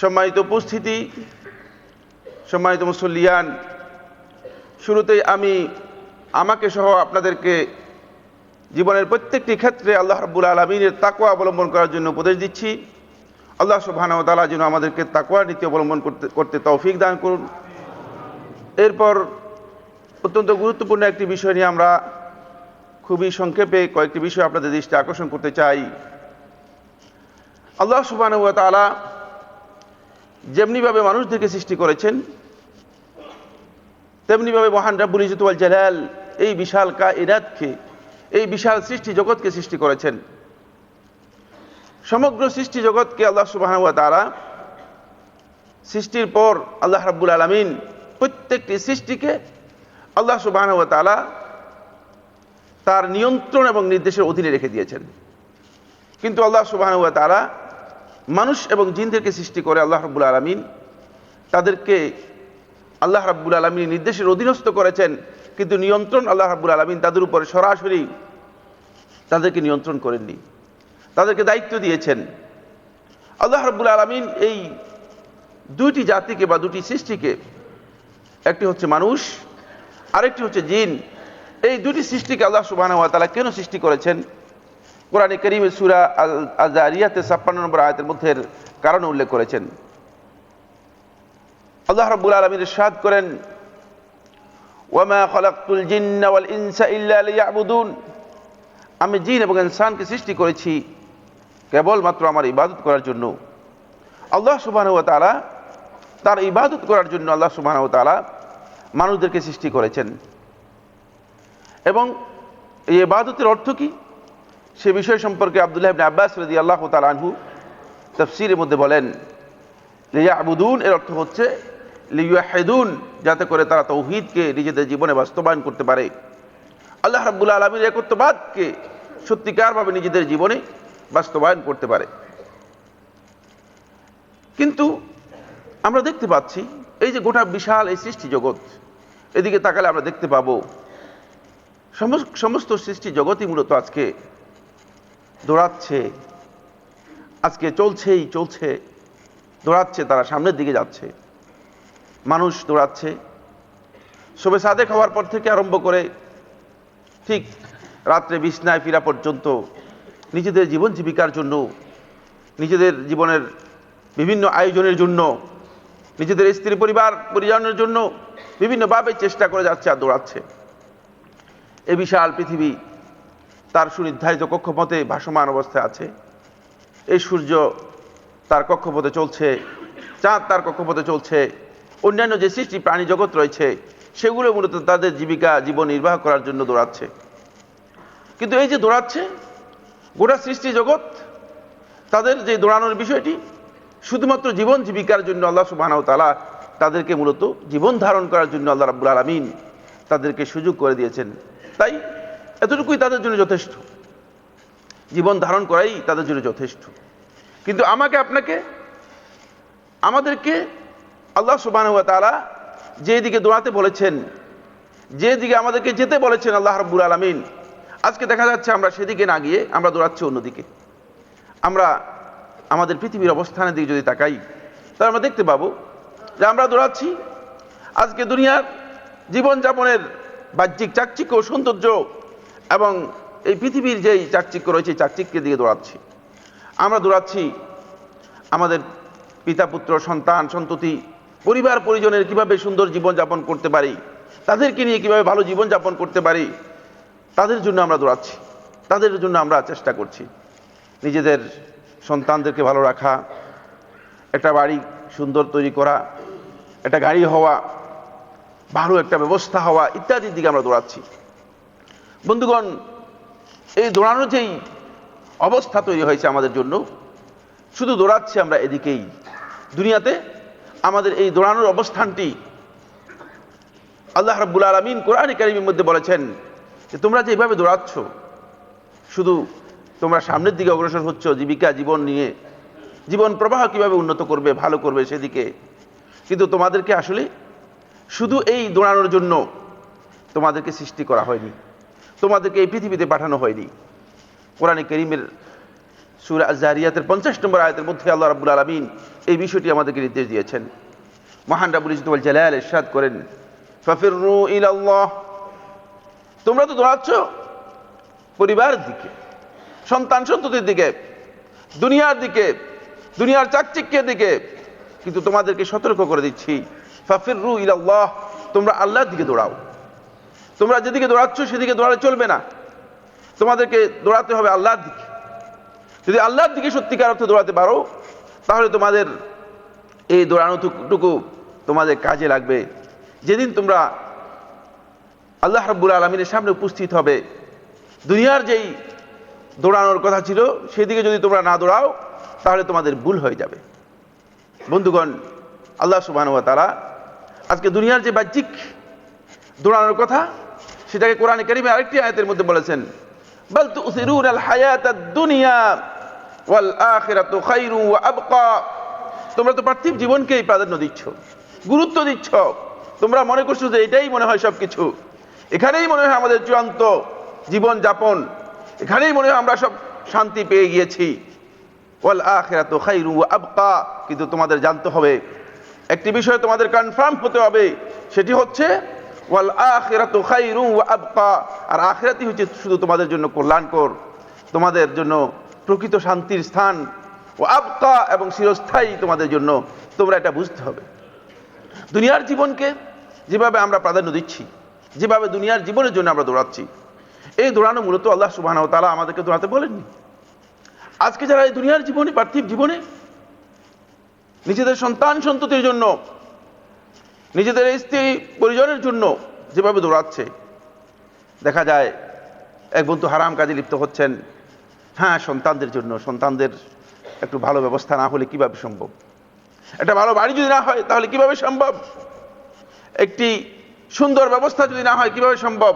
সম্মানিত উপস্থিতি, সম্মানিত মুসল্লিয়ান, শুরুতেই আমি আমাকে সহ আপনাদেরকে জীবনের প্রত্যেকটি ক্ষেত্রে আল্লাহ রাব্বুল আলামিনের তাকওয়া অবলম্বন করার জন্য উপদেশ দিচ্ছি। আল্লাহ সুবহানাহু ওয়া তাআলা যেন আমাদেরকে তাকওয়ার নীতি অবলম্বন করতে তৌফিক দান করুন। এরপর অত্যন্ত গুরুত্বপূর্ণ একটি বিষয় নিয়ে আমরা খুবই সংক্ষেপে কয়েকটি বিষয় আপনাদের দৃষ্টি আকর্ষণ করতে চাই। আল্লাহ সুবহানাহু ওয়া তাআলা যেমনিভাবে মানুষদেরকে সৃষ্টি করেছেন, তেমনিভাবে মহান রাব্বুল ইজ্জত ওয়াল জালাল এই বিশাল কায়নাতকে, এই বিশাল সৃষ্টি জগৎকে সৃষ্টি করেছেন। সমগ্র সৃষ্টি জগৎকে আল্লাহ সুবহানাহু ওয়া তাআলা সৃষ্টির পর আল্লাহ রাব্বুল আলামিন প্রত্যেকটি সৃষ্টিকে আল্লাহ সুবহানাহু ওয়া তাআলা তার নিয়ন্ত্রণ এবং নির্দেশের অধীনে রেখে দিয়েছেন। কিন্তু আল্লাহ সুবহানাহু ওয়া তাআলা মানুষ এবং জিনদেরকে সৃষ্টি করে আল্লাহ রাব্বুল আলামিন তাদেরকে আল্লাহ রাব্বুল আলামিনের নির্দেশের অধীনস্থ করেছেন, কিন্তু নিয়ন্ত্রণ আল্লাহ রাব্বুল আলামিন তাদের উপরে সরাসরি তাদেরকে নিয়ন্ত্রণ করেননি, তাদেরকে দায়িত্ব দিয়েছেন। আল্লাহ রাব্বুল আলামিন এই দুইটি জাতিকে বা দুটি সৃষ্টিকে, একটি হচ্ছে মানুষ, আরেকটি হচ্ছে জিন, এই দুটি সৃষ্টিকে আল্লাহ সুবহানাহু ওয়া তাআলা কেন সৃষ্টি করেছেন কোরআনে কারীমের সূরা আল-জারিয়াতে ৫৬ নম্বর আয়াতের মধ্যে কারণ উল্লেখ করেছেন। আল্লাহ রাব্বুল আলামিন ইরশাদ করেন, ওয়ামা খালাকতুল জিন্না ওয়াল ইনসা ইল্লা লিয়াবুদুন, আমি জিন এবং ইনসানকে সৃষ্টি করেছি কেবলমাত্র আমার ইবাদত করার জন্য। আল্লাহ সুবহানাহু ওয়া তাআলা তার ইবাদত করার জন্য আল্লাহ সুবহানাহু ওয়া তাআলা মানুষদেরকে সৃষ্টি করেছেন। এবং এই ইবাদতের অর্থ কি সে বিষয় সম্পর্কে আব্দুল্লাহ ইবনে আব্বাস রাদিয়াল্লাহু তাআলা আনহু তাফসীরের মধ্যে বলেন, লিয়াবুদুন এর অর্থ হচ্ছে লিওয়াহিদুন, যাতে করে তারা তাওহীদকে নিজেদের জীবনে বাস্তবায়ন করতে পারে, আল্লাহ রাব্বুল আলামিনের একত্ববাদকে সত্যিকারভাবে নিজেদের জীবনে বাস্তবায়ন করতে পারে। কিন্তু আমরা দেখতে পাচ্ছি এই যে গোটা বিশাল এই সৃষ্টি জগৎ, এদিকে তাকালে আমরা দেখতে পাবো সমস্ত সৃষ্টি জগৎই মূলত আজকে দৌড়াচ্ছে, আজকে চলছে, দৌড়াচ্ছে, তারা সামনের দিকে যাচ্ছে। মানুষ দৌড়াচ্ছে শবে সাদেক হওয়ার পর থেকে আরম্ভ করে ঠিক রাত্রে বিছনায় ফিরা পর্যন্ত নিজেদের জীবন জীবিকার জন্য, নিজেদের জীবনের বিভিন্ন আয়োজনের জন্য, নিজেদের স্ত্রী পরিবার পরিচালনার জন্য বিভিন্নভাবে চেষ্টা করে যাচ্ছে আর দৌড়াচ্ছে। এই বিশাল পৃথিবী তার সুনির্ধারিত কক্ষপথে ভাসমান অবস্থায় আছে। এই সূর্য তার কক্ষপথে চলছে, চাঁদ তার কক্ষপথে চলছে, অন্যান্য যে সৃষ্টি প্রাণী জগৎ রয়েছে সেগুলো মূলত তাদের জীবন নির্বাহ করার জন্য দৌড়াচ্ছে। কিন্তু এই যে দৌড়াচ্ছে গোটা সৃষ্টি জগৎ, তাদের যে দৌড়ানোর বিষয়টি শুধুমাত্র জীবন জীবিকার জন্য আল্লাহ সুবহানাহু ওয়া তাআলা তাদেরকে মূলত জীবন ধারণ করার জন্য আল্লাহ রাব্বুল আলামিন তাদেরকে সুযোগ করে দিয়েছেন। তাই এতটুকুই তাদের জন্য যথেষ্ট, জীবন ধারণ করাই তাদের জন্য যথেষ্ট। কিন্তু আমাদেরকে আল্লাহ সুবহানাহু ওয়া তাআলা যেদিকে দৌড়াতে বলেছেন, যেদিকে আমাদেরকে যেতে বলেছেন আল্লাহ রাব্বুল আলামিন, আজকে দেখা যাচ্ছে আমরা সেদিকে না গিয়ে আমরা দৌড়াচ্ছি অন্যদিকে। আমরা আমাদের পৃথিবীর অবস্থানের দিকে যদি তাকাই তাহলে আমরা দেখতে পাবো যে আমরা দৌড়াচ্ছি আজকে দুনিয়ার জীবনযাপনের বাহ্যিক চাকচিক্য ও সৌন্দর্য এবং এই পৃথিবীর যেই চাকচিক্য রয়েছে চাকচিক্যের দিকে দৌড়াচ্ছি। আমরা দৌড়াচ্ছি আমাদের পিতা পুত্র সন্তান সন্ততি পরিবার পরিজনের কিভাবে সুন্দর জীবনযাপন করতে পারি, তাদেরকে নিয়ে কিভাবে ভালো জীবনযাপন করতে পারি, তাদের জন্য আমরা দৌড়াচ্ছি, তাদের জন্য আমরা চেষ্টা করছি। নিজেদের সন্তানদেরকে ভালো রাখা, একটা বাড়ি সুন্দর তৈরি করা, একটা গাড়ি হওয়া, ভালো একটা ব্যবস্থা হওয়া ইত্যাদির দিকে আমরা দৌড়াচ্ছি। বন্ধুগণ, এই দৌড়ানোর যেই অবস্থা তৈরি হয়েছে আমাদের জন্য, শুধু দৌড়াচ্ছি আমরা এদিকেই। দুনিয়াতে আমাদের এই দৌড়ানোর অবস্থানটি আল্লাহ রাব্বুল আলামিন কোরআনে কারীমের মধ্যে বলেছেন যে তোমরা যে এইভাবে দৌড়াচ্ছ, শুধু তোমরা সামনের দিকে অগ্রসর হচ্ছ জীবিকা জীবন নিয়ে, জীবন প্রবাহ কিভাবে উন্নত করবে, ভালো করবে সেদিকে, কিন্তু তোমাদেরকে আসলে শুধু এই দৌড়ানোর জন্য তোমাদেরকে সৃষ্টি করা হয়নি, তোমাদেরকে এই পৃথিবীতে পাঠানো হয়নি। কোরআনে কারীমের সূরা আয-যারিয়াতের 50 নম্বর আয়াতের মধ্যে আল্লাহ রাব্বুল আলামিন এই বিষয়টি আমাদেরকে নির্দেশ দিয়েছেন। মহান রাব্বুল ইজ্জত ওয়াল জালাল ইরশাদ করেন, ফাফিররু ইলাল্লাহ, তোমরা তো দৌড়াচ্ছ পরিবারের দিকে, সন্তান সন্ততির দিকে, দুনিয়ার দিকে, দুনিয়ার চাকচিক্যের দিকে, কিন্তু তোমাদেরকে সতর্ক করে দিচ্ছি, ফাফিররু ইলাল্লাহ, তোমরা আল্লাহর দিকে দৌড়াও। তোমরা যেদিকে দৌড়াচ্ছ সেদিকে দৌড়ালে চলবে না, তোমাদেরকে দৌড়াতে হবে আল্লাহর দিকে। যদি আল্লাহর দিকে সত্যিকার অর্থে দৌড়াতে পারো, তাহলে তোমাদের এই দৌড়ানোটুকু তোমাদের কাজে লাগবে। যেদিন তোমরা আল্লাহ রাব্বুল আলামিনের সামনে উপস্থিত হবে, দুনিয়ার যেই দৌড়ানোর কথা ছিল সেদিকে যদি তোমরা না দৌড়াও, তাহলে তোমাদের ভুল হয়ে যাবে। বন্ধুগণ, আল্লাহ সুবহানাহু ওয়া তাআলা আজকে দুনিয়ার যে বাহ্যিক দৌড়ানোর কথা, সেটাকে কোরআনে কারীমে আরেকটি আয়াতের মধ্যে বলেছেন, বাল তুসিরুনাল হায়াতাদ দুনিয়া ওয়াল আখিরাতু খায়রুন ওয়া আবকা। তোমরা তো পার্থিব জীবনকেই প্রাধান্য দিচ্ছ, গুরুত্ব দিচ্ছ। তোমরা মনে করছো যে এটাই মনে হয় সবকিছু, এখানেই মনে হয় আমাদের চূড়ান্ত জীবন যাপন, এখানেই মনে হয় আমরা সব শান্তি পেয়ে গিয়েছি। ওয়াল আখিরাতু খায়রুন ওয়া আবকা, কিন্তু তোমাদের জানতে হবে, একটি বিষয় তোমাদের কনফার্ম হতে হবে, সেটি হচ্ছে ওয়াল আখিরাতু খায়রুন ওয়া আবকা, আর আখিরাতই হচ্ছে শুধু তোমাদের জন্য কল্যাণকর, তোমাদের জন্য প্রকৃত শান্তির স্থান, ও আবকা, এবং চিরস্থায়ী তোমাদের জন্য। তোমরা এটা বুঝতে হবে। দুনিয়ার জীবনকে যেভাবে আমরা প্রাধান্য দিচ্ছি, যেভাবে দুনিয়ার জীবনের জন্য আমরা দৌড়াচ্ছি, এই দৌড়ানো মূলত আল্লাহ সুবহানাহু ওয়া তাআলা আমাদেরকে দৌড়াতে বলেননি। আজকে যারা এই দুনিয়ার জীবনে, পার্থিব জীবনে নিজেদের সন্তান সন্ততির জন্য, নিজেদের স্ত্রী পরিজনের জন্য যেভাবে দৌড়াচ্ছে, দেখা যায় এক বন্ধু হারাম কাজে লিপ্ত হচ্ছেন। হ্যাঁ, সন্তানদের জন্য, সন্তানদের একটু ভালো ব্যবস্থা না হলে কিভাবে সম্ভব? একটা ভালো বাড়ি যদি না হয় তাহলে কিভাবে সম্ভব? একটি সুন্দর ব্যবস্থা যদি না হয় কিভাবে সম্ভব?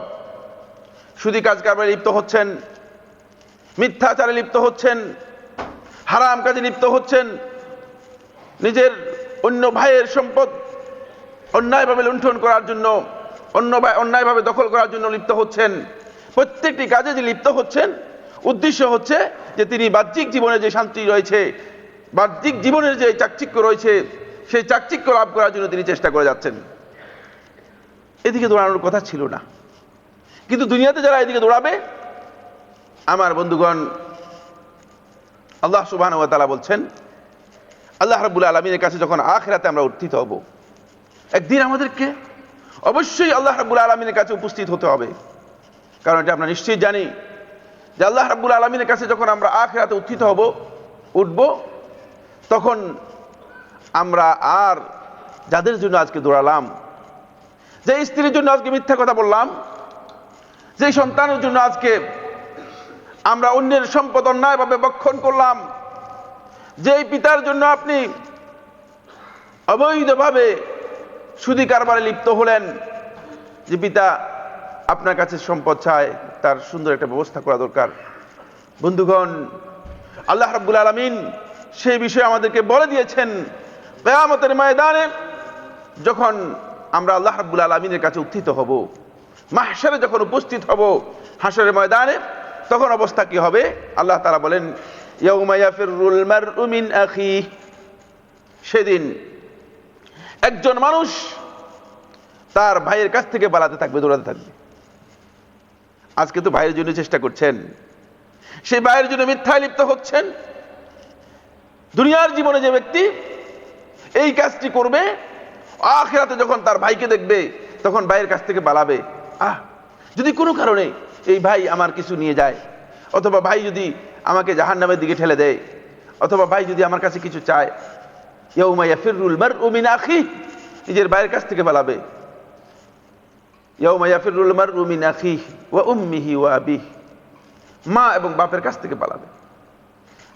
সুদী কাজ কারবারে লিপ্ত হচ্ছেন, মিথ্যাচারে লিপ্ত হচ্ছেন, হারাম কাজে লিপ্ত হচ্ছেন, নিজের অন্য ভাইয়ের সম্পদ অন্যায়ভাবে লুণ্ঠন করার জন্য, অন্যায়ভাবে দখল করার জন্য লিপ্ত হচ্ছেন। প্রত্যেকটি কাজে যে লিপ্ত হচ্ছেন, উদ্দেশ্য হচ্ছে যে তিনি বাহ্যিক জীবনে যে শান্তি রয়েছে, বাহ্যিক জীবনের যে চাকচিক্য রয়েছে, সেই চাকচিক্য লাভ করার জন্য তিনি চেষ্টা করে যাচ্ছেন। এদিকে দৌড়ানোর কথা ছিল না, কিন্তু দুনিয়াতে যারা এদিকে দৌড়াবে, আমার বন্ধুগণ, আল্লাহ সুবহানাহু ওয়া তাআলা বলছেন, আল্লাহ রাব্বুল আলামিনের কাছে যখন আখিরাতে আমরা উত্থিত হব, একদিন আমাদেরকে অবশ্যই আল্লাহ রাব্বুল আলামিনের কাছে উপস্থিত হতে হবে। কারণ এটা আমরা নিশ্চয়ই জানি যে আল্লাহ রাব্বুল আলামিনের কাছে যখন আমরা আখিরাতে উত্থিত হব, উঠব, তখন আমরা আর যাদের জন্য আজকে দৌড়ালাম, যে স্ত্রীর জন্য আজকে মিথ্যা কথা বললাম, যে সন্তানের জন্য আজকে আমরা অন্যের সম্পদ অন্যায়ভাবে ভক্ষণ করলাম, যেই পিতার জন্য আপনি অবৈধভাবে সুদী কারবারে লিপ্ত হলেন, যে পিতা আপনার কাছে সম্পদ চায়, তার সুন্দর একটা ব্যবস্থা করা দরকার। বন্ধুগণ, আল্লাহ রাব্বুল আলামিন সেই বিষয়ে আমাদেরকে বলে দিয়েছেন। কিয়ামতের ময়দানে যখন আমরা আল্লাহ রাব্বুল আলামিনের কাছে উত্থিত হব, মাহশারে যখন উপস্থিত হব, হাশরের ময়দানে, তখন অবস্থা কি হবে? আল্লাহ তাআলা বলেন, ইয়াউমা ইয়াফিরুল মারউ মিন আখিহি, সেদিন একজন মানুষ তার ভাইয়ের কাছ থেকে পালাতে থাকবে, দৌড়াতে থাকবে। আজকে তো ভাইয়ের জন্য চেষ্টা করছেন, সেই ভাইয়ের জন্য মিথ্যায় লিপ্ত হচ্ছেন। দুনিয়ার জীবনে যে ব্যক্তি এই কাজটি করবে, আখিরাতে যখন তার ভাইকে দেখবে, তখন ভাইয়ের কাছ থেকে পালাবে। যদি কোনো কারণে এই ভাই আমার কিছু নিয়ে যায়, অথবা ভাই যদি আমাকে জাহান্নামের দিকে ঠেলে দেয়, অথবা ভাই যদি আমার কাছে কিছু চায়, ইয়াউমা ইয়াফিরুল মারউ মিন আখিহি, নিজের ভাইয়ের কাছ থেকে পালাবে। ইয়াউমা ইয়াফিরুল মারউ মিন আখিহি ওয়া উম্মিহি ওয়া আবিহি, মা এবং বাপের কাছ থেকে পালাবে।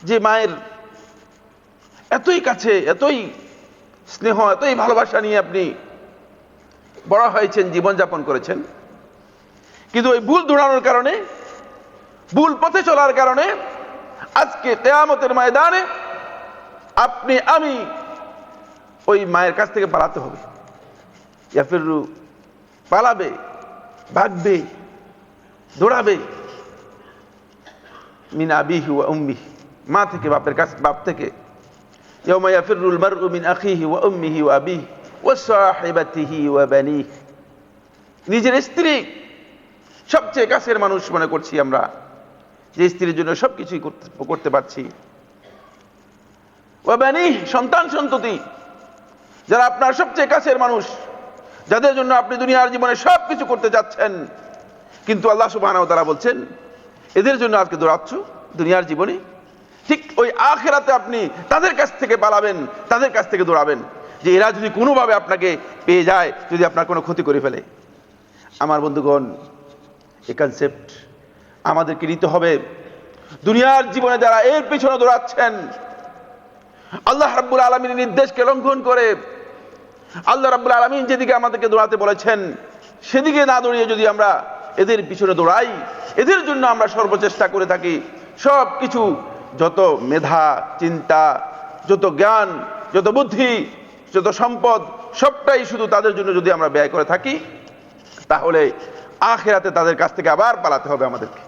যে মায়ের এতই কাছে, এতই স্নেহ, এতই ভালোবাসা নিয়ে আপনি বড় হয়েছেন, জীবনযাপন করেছেন, কিন্তু ওই ভুল দৌড়ানোর কারণে, ভুল পথে চলার কারণে আজকে কিয়ামতের ময়দানে আপনি আমি ওই মায়ের কাছ থেকে পালাতে হবে। ইয়াফিরু, পালাবে, ভাগবে, দৌড়াবে, মিন আবিহি ওয়া উম্মিহি, মা থেকে, বাপের কাছে, বাপ থেকে। ইয়াউমা ইয়াফিরুল মারউ মিন আখিহি ওয়া উম্মিহি ওয়া আবিহি ওয়া সাহিবাতিহি ওয়া বানিহি। নিজের স্ত্রী সবচেয়ে কাছের মানুষ মনে করছি আমরা, যে স্ত্রীর জন্য সবকিছুই করতে পারছি। ওয়া বানিহি, সন্তান সন্ততি, যারা আপনার সবচেয়ে কাছের মানুষ, যাদের জন্য আপনি দুনিয়ার জীবনে সবকিছু করতে যাচ্ছেন, কিন্তু আল্লাহ সুবহানাহু ওয়া তাআলা বলছেন এদের জন্য আজকে দৌড়াচ্ছ দুনিয়ার জীবনে, ঠিক ওই আখিরাতে আপনি তাদের কাছ থেকে পালাবেন, তাদের কাছ থেকে দৌড়াবেন, যে এরা যদি কোনোভাবে আপনাকে পেয়ে যায়, যদি আপনার কোনো ক্ষতি করে ফেলে। আমার বন্ধুগণ, এই কনসেপ্ট আমাদেরকে নিতে হবে। দুনিয়ার জীবনে যারা এর পিছনে দৌড়াচ্ছেন, আল্লাহ রাব্বুল আলামিনের নির্দেশকে লঙ্ঘন করে, আল্লাহ রাব্বুল আলামিন যেদিকে আমাদেরকে দৌড়াতে বলেছেন সেদিকে না দৌড়িয়ে যদি আমরা এদের পিছনে দৌড়াই, এদের জন্য আমরা সর্বচেষ্টা করে থাকি, সব কিছু, যত মেধা, চিন্তা, যত জ্ঞান, যত বুদ্ধি, যত সম্পদ, সবটাই শুধু তাদের জন্য যদি আমরা ব্যয় করে থাকি, তাহলে আখিরাতে তাদের কাছ থেকে আবার পালাতে হবে আমাদেরকে।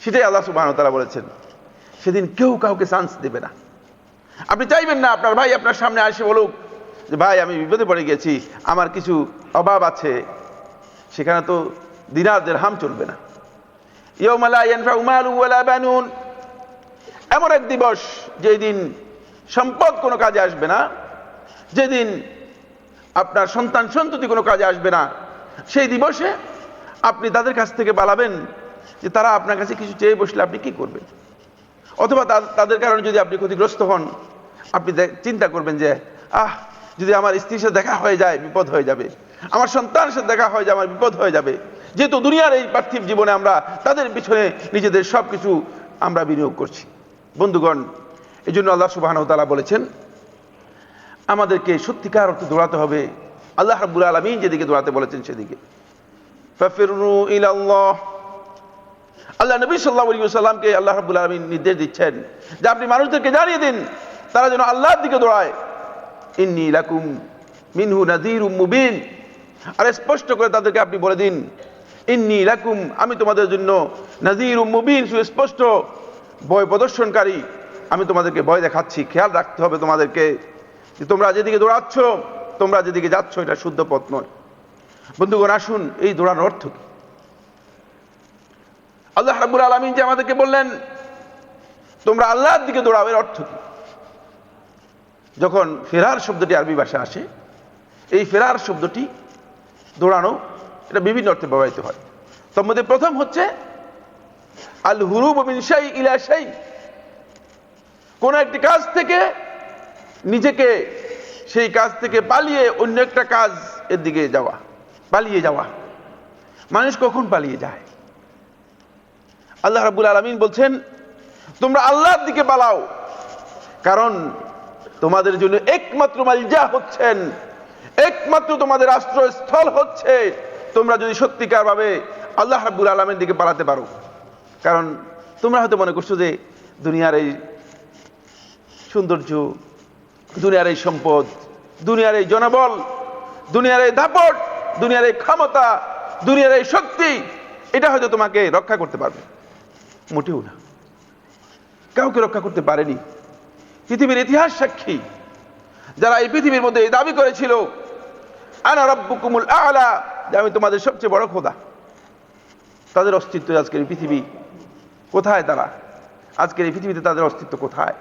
সেটাই আল্লাহ সুবহানাহু ওয়া তাআলা বলেছেন। সেদিন কেউ কাউকে চান্স দেবে না। আপনি চাইবেন না আপনার ভাই আপনার সামনে এসে বলুক যে ভাই আমি বিপদে পড়ে গেছি, আমার কিছু অভাব আছে। সেখানে তো দিনার দিরহাম চলবে না। ইয়াউমা লা ইয়ানফাউ মালুন ওয়ালা বানুন, এমন এক দিবস যেই দিন সম্পদ কোনো কাজে আসবে না, যেদিন আপনার সন্তান সন্ততি কোনো কাজে আসবে না, সেই দিবসে আপনি তাদের কাছ থেকে পালাবেন যে তারা আপনার কাছে কিছু চেয়ে বসলে আপনি কি করবেন, অথবা তাদের কারণে যদি আপনি ক্ষতিগ্রস্ত হন, আপনি চিন্তা করবেন যে যদি আমার স্ত্রীর সাথে দেখা হয়ে যায় বিপদ হয়ে যাবে, আমার সন্তানের সাথে দেখা হয়ে যায় আমার বিপদ হয়ে যাবে। যেহেতু দুনিয়ার এই পার্থিব জীবনে আমরা তাদের পিছনে নিজেদের সব কিছু আমরা বিনিয়োগ করছি। বন্ধুগণ, এই জন্য আল্লাহ সুবহানাহু ওয়া তাআলা বলেছেন আমাদেরকে সত্যিকার অর্থে দৌড়াতে হবে আল্লাহ রাব্বুল আলামিন যেদিকে দৌড়াতে বলেছেন সেদিকে। ফাফিরু ইলাল্লাহ, আল্লাহ নবী সাল্লাল্লাহু আলাইহি ওয়াসাল্লামকে আল্লাহ রাব্বুল আলামিন নির্দেশ দিচ্ছেন যে আপনি মানুষদেরকে জানিয়ে দিন তারা যেন আল্লাহর দিকে দৌড়ায়। ইন্নী লাকুম মিনহু নাযীরুম মুবিন, আর স্পষ্ট করে তাদেরকে আপনি বলে দিন ইন্নী লাকুম, আমি তোমাদের জন্য নাযীরুম মুবিন, সুস্পষ্ট ভয় প্রদর্শনকারী, আমি তোমাদেরকে ভয় দেখাচ্ছি। খেয়াল রাখতে হবে তোমাদেরকে যে তোমরা যেদিকে দৌড়াচ্ছ, তোমরা যেদিকে যাচ্ছ এটা শুদ্ধ পথ নয়। বন্ধুগণ, আসুন এই দৌড়ানোর অর্থ কি? আল্লাহ রাব্বুল আলামিন যে আমাদেরকে বললেন তোমরা আল্লাহর দিকে দৌড়াও, এর অর্থ কি? যখন ফেরার শব্দটি আরবি ভাষা আসে, এই ফেরার শব্দটি দৌড়ানো এটা বিভিন্ন অর্থে ব্যবহৃত হয়। তার মধ্যে প্রথম হচ্ছে আল হুরুব মিন শাই ইলা শাই, কোন একটি কাজ থেকে নিজেকে সেই কাজ থেকে পালিয়ে অন্য একটা কাজ এর দিকে যাওয়া, পালিয়ে যাওয়া। মানুষ কখন পালিয়ে যায়? আল্লাহ রাব্বুল আলামিন বলছেন তোমরা আল্লাহর দিকে পালাও, কারণ তোমাদের জন্য একমাত্র মালজা হচ্ছেন, একমাত্র তোমাদের আশ্রয়স্থল হচ্ছে তোমরা যদি সত্যিকার ভাবে আল্লাহ রাব্বুল আলামিনের দিকে পালাতে পারো। কারণ তোমরা হয়তো মনে করছো যে দুনিয়ার এই সৌন্দর্য, দুনিয়ার এই সম্পদ, দুনিয়ার এই জনবল, দুনিয়ার এই দাপট, দুনিয়ার এই ক্ষমতা, দুনিয়ার এই শক্তি, এটা হয়তো তোমাকে রক্ষা করতে পারবে। মোটেও না, কাউকে রক্ষা করতে পারেনি। পৃথিবীর ইতিহাস সাক্ষী, যারা এই পৃথিবীর মধ্যে এই দাবি করেছিল আনা রাব্বুকুমুল আ'লা, যে আমি তোমাদের সবচেয়ে বড় খোদা, তাদের অস্তিত্ব আজকের এই পৃথিবী কোথায়? তারা আজকের এই পৃথিবীতে তাদের অস্তিত্ব কোথায়?